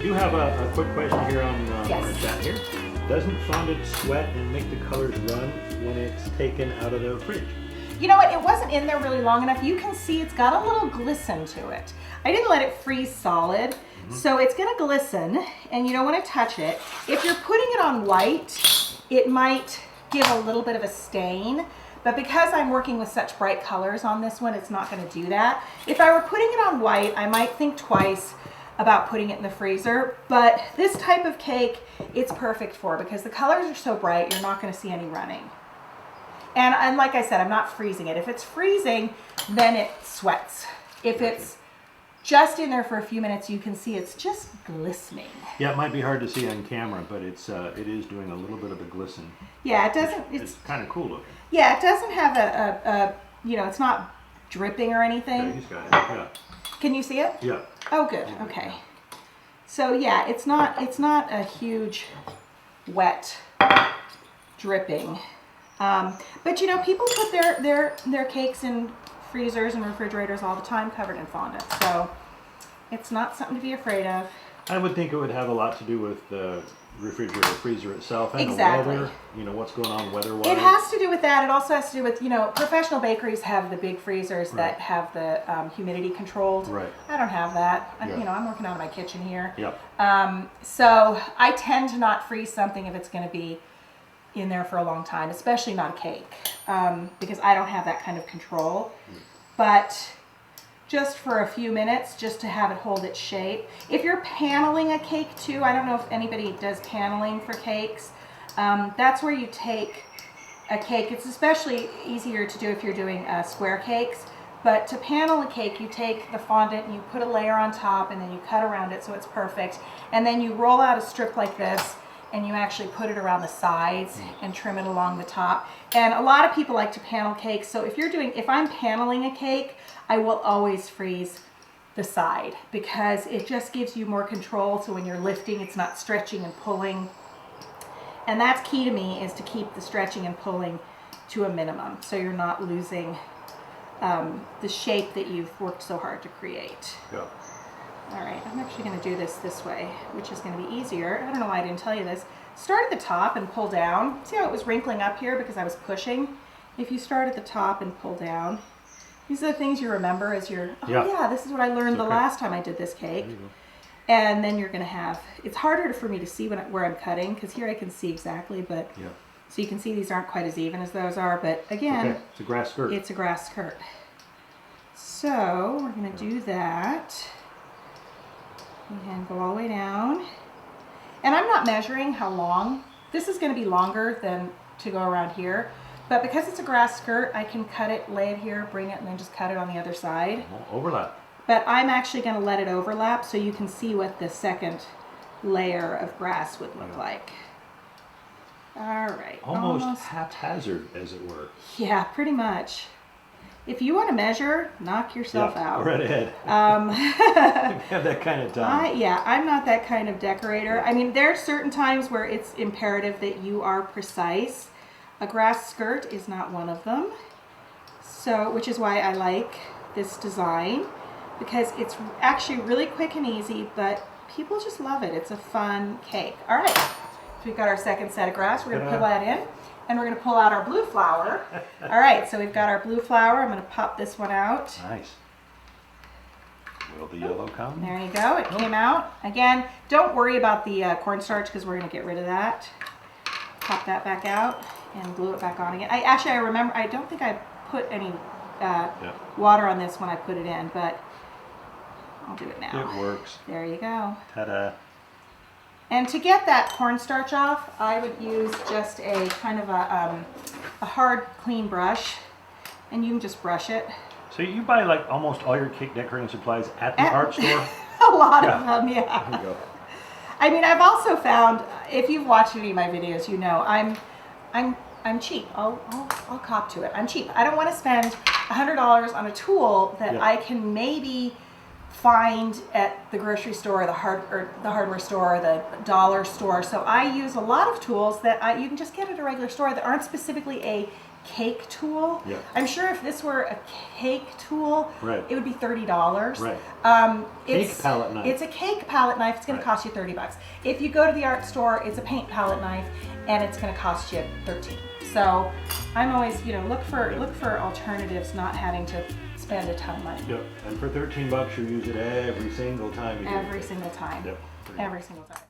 do have a quick question here on Yes. the chat here. Doesn't fondant sweat and make the colors run when it's taken out of the fridge? You know what, it wasn't in there really long enough. You can see it's got a little glisten to it. I didn't let it freeze solid, so it's gonna glisten, and you don't wanna touch it. If you're putting it on white, it might give a little bit of a stain, but because I'm working with such bright colors on this one, it's not gonna do that. If I were putting it on white, I might think twice about putting it in the freezer, but this type of cake, it's perfect for, because the colors are so bright, you're not gonna see any running. And like I said, I'm not freezing it. If it's freezing, then it sweats. If it's just in there for a few minutes, you can see it's just glistening. Yeah, it might be hard to see on camera, but it is doing a little bit of a glisten. Yeah, it doesn't. It's kind of cool looking. Yeah, it doesn't have a you know, it's not dripping or anything. Yeah, he's got it. Yeah. Can you see it? Yeah. Oh, good. Okay. So yeah, it's not a huge wet dripping. But you know, people put their cakes in freezers and refrigerators all the time covered in fondant, so it's not something to be afraid of. I would think it would have a lot to do with the refrigerator, freezer itself, and Exactly. the weather. You know, what's going on weather-wise. It has to do with that. It also has to do with, you know, professional bakeries have the big freezers that have the humidity controlled. Right. I don't have that. Yeah. You know, I'm working out of my kitchen here. Yep. So I tend to not freeze something if it's going to be in there for a long time, especially not a cake, because I don't have that kind of control. But just for a few minutes, just to have it hold its shape. If you're paneling a cake too, I don't know if anybody does paneling for cakes. That's where you take a cake. It's especially easier to do if you're doing square cakes. But to panel a cake, you take the fondant and you put a layer on top, and then you cut around it so it's perfect. And then you roll out a strip like this, and you actually put it around the sides and trim it along the top. And a lot of people like to panel cakes. So if I'm paneling a cake, I will always freeze the side, because it just gives you more control. So when you're lifting, it's not stretching and pulling. And that's key to me, is to keep the stretching and pulling to a minimum, so you're not losing the shape that you've worked so hard to create. Yeah. All right, I'm actually going to do this way, which is going to be easier. I don't know why I didn't tell you this. Start at the top and pull down. See how it was wrinkling up here because I was pushing? If you start at the top and pull down, these are the things you remember as you're, yeah, this is what I learned the last time I did this cake. And then you're going to have, it's harder for me to see where I'm cutting, because here I can see exactly, but so you can see these aren't quite as even as those are, but again, it's a grass skirt. It's a grass skirt. So we're going to do that. And go all the way down. And I'm not measuring how long. This is going to be longer than to go around here. But because it's a grass skirt, I can cut it, lay it here, bring it, and then just cut it on the other side. Overlap. But I'm actually going to let it overlap so you can see what the second layer of grass would look like. All right. Almost haphazard, as it were. Yeah, pretty much. If you want to measure, knock yourself out. Right ahead. Have that kind of time. I'm not that kind of decorator. I mean, there are certain times where it's imperative that you are precise. A grass skirt is not one of them. So, which is why I like this design, because it's actually really quick and easy, but people just love it. It's a fun cake. All right, so we've got our second set of grass. We're going to put that in. And we're going to pull out our blue flower. All right, so we've got our blue flower. I'm going to pop this one out. Nice. Will the yellow come? There you go. It came out. Again, don't worry about the cornstarch, because we're going to get rid of that. Pop that back out and glue it back on again. I remember, I don't think I put any water on this when I put it in, but I'll do it now. It works. There you go. Ta-da. And to get that cornstarch off, I would use just a kind of a hard, clean brush, and you can just brush it. So you buy like almost all your cake decorating supplies at the art store? A lot of them, yeah. There you go. I mean, I've also found, if you've watched any of my videos, you know I'm cheap. I'll cop to it. I'm cheap. I don't want to spend $100 on a tool that I can maybe find at the grocery store, or the hardware store, or the dollar store. So I use a lot of tools that you can just get at a regular store that aren't specifically a cake tool. Yeah. I'm sure if this were a cake tool, Right. it would be $30. Right. It's, Cake palette knife. It's a cake palette knife. It's going to cost you $30. If you go to the art store, it's a paint palette knife, and it's going to cost you $13. So I'm always, look for alternatives, not having to spend a ton of money. Yep. And for $13, you use it every single time you do it. Every single time. Yep. Every single time.